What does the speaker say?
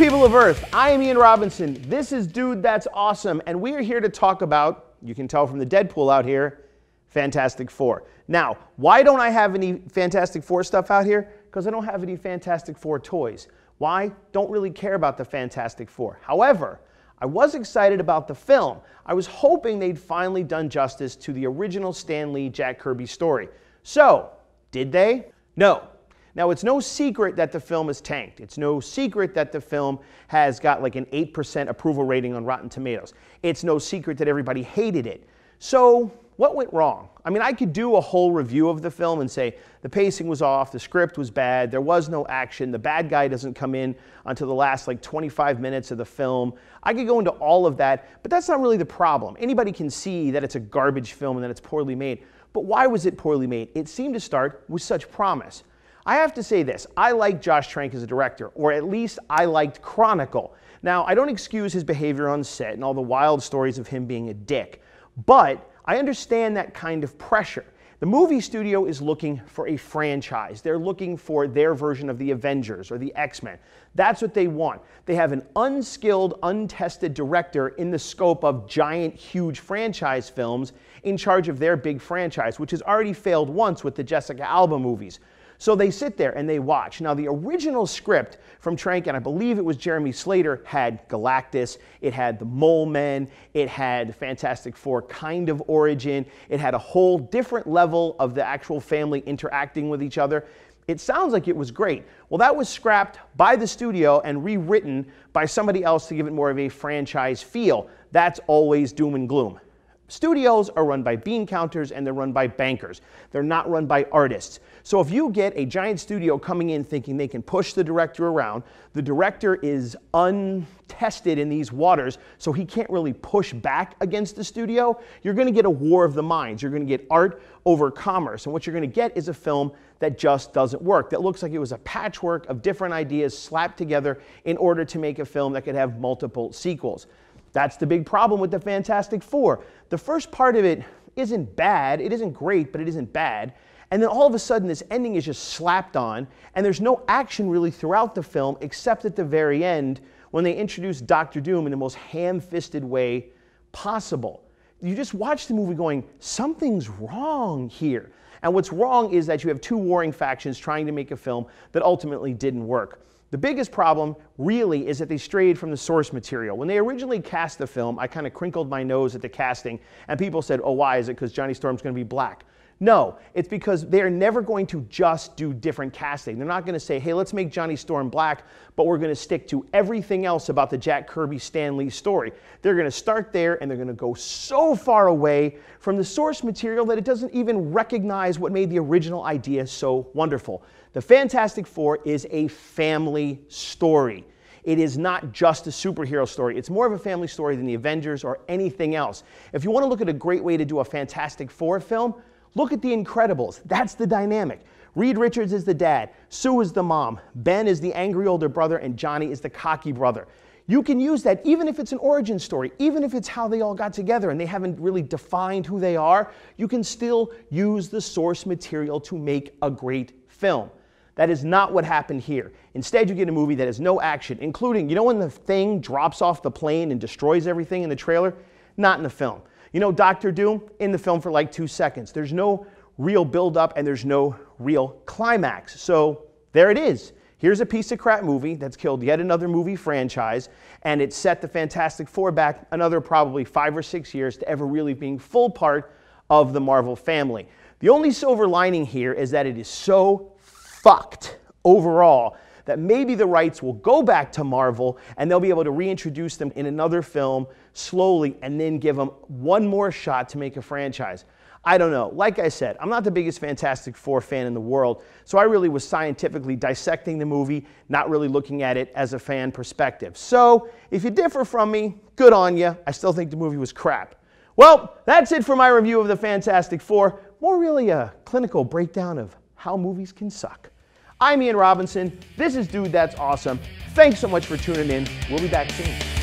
People of Earth, I am Ian Robinson. This is Dude That's Awesome, and we are here to talk about, you can tell from the Deadpool out here, Fantastic Four. Now, why don't I have any Fantastic Four stuff out here? Because I don't have any Fantastic Four toys. Why? Don't really care about the Fantastic Four. However, I was excited about the film. I was hoping they'd finally done justice to the original Stan Lee, Jack Kirby story. So, did they? No. Now, it's no secret that the film is tanked. It's no secret that the film has got like an 8% approval rating on Rotten Tomatoes. It's no secret that everybody hated it. So, what went wrong? I mean, I could do a whole review of the film and say the pacing was off, the script was bad, there was no action, the bad guy doesn't come in until the last like 25 minutes of the film. I could go into all of that, but that's not really the problem. Anybody can see that it's a garbage film and that it's poorly made. But why was it poorly made? It seemed to start with such promise. I have to say this, I like Josh Trank as a director, or at least I liked Chronicle. Now, I don't excuse his behavior on set and all the wild stories of him being a dick, but I understand that kind of pressure. The movie studio is looking for a franchise. They're looking for their version of the Avengers or the X-Men. That's what they want. They have an unskilled, untested director in the scope of giant, huge franchise films in charge of their big franchise, which has already failed once with the Jessica Alba movies. So they sit there and they watch. Now, the original script from Trank, and I believe it was Jeremy Slater, had Galactus, it had the Mole Men, it had Fantastic Four kind of origin, it had a whole different level of the actual family interacting with each other. It sounds like it was great. Well, that was scrapped by the studio and rewritten by somebody else to give it more of a franchise feel. That's always doom and gloom. Studios are run by bean counters and they're run by bankers. They're not run by artists. So if you get a giant studio coming in thinking they can push the director around, the director is untested in these waters, so he can't really push back against the studio, you're going to get a war of the minds. You're going to get art over commerce. And what you're going to get is a film that just doesn't work, that looks like it was a patchwork of different ideas slapped together in order to make a film that could have multiple sequels. That's the big problem with the Fantastic Four. The first part of it isn't bad, it isn't great, but it isn't bad. And then all of a sudden this ending is just slapped on, and there's no action really throughout the film except at the very end when they introduce Dr. Doom in the most ham-fisted way possible. You just watch the movie going, something's wrong here. And what's wrong is that you have two warring factions trying to make a film that ultimately didn't work. The biggest problem, really, is that they strayed from the source material. When they originally cast the film, I kind of crinkled my nose at the casting, and people said, oh, why? Is it because Johnny Storm's going to be black? No, it's because they're never going to just do different casting. They're not going to say, hey, let's make Johnny Storm black, but we're going to stick to everything else about the Jack Kirby Stan Lee story. They're going to start there, and they're going to go so far away from the source material that it doesn't even recognize what made the original idea so wonderful. The Fantastic Four is a family story. It is not just a superhero story. It's more of a family story than the Avengers or anything else. If you want to look at a great way to do a Fantastic Four film, look at The Incredibles. That's the dynamic. Reed Richards is the dad, Sue is the mom, Ben is the angry older brother, and Johnny is the cocky brother. You can use that even if it's an origin story, even if it's how they all got together and they haven't really defined who they are, you can still use the source material to make a great film. That is not what happened here. Instead, you get a movie that has no action, including, you know when the thing drops off the plane and destroys everything in the trailer? Not in the film. You know Dr. Doom? In the film for like 2 seconds. There's no real build-up and there's no real climax. So there it is. Here's a piece of crap movie that's killed yet another movie franchise, and it set the Fantastic Four back another probably 5 or 6 years to ever really being full part of the Marvel family. The only silver lining here is that it is so fucked overall that maybe the rights will go back to Marvel and they'll be able to reintroduce them in another film slowly and then give them one more shot to make a franchise. I don't know. Like I said, I'm not the biggest Fantastic Four fan in the world, so I really was scientifically dissecting the movie, not really looking at it as a fan perspective. So if you differ from me, good on you. I still think the movie was crap. Well, that's it for my review of the Fantastic Four. More really a clinical breakdown of how movies can suck. I'm Ian Robinson. This is Dude That's Awesome. Thanks so much for tuning in. We'll be back soon.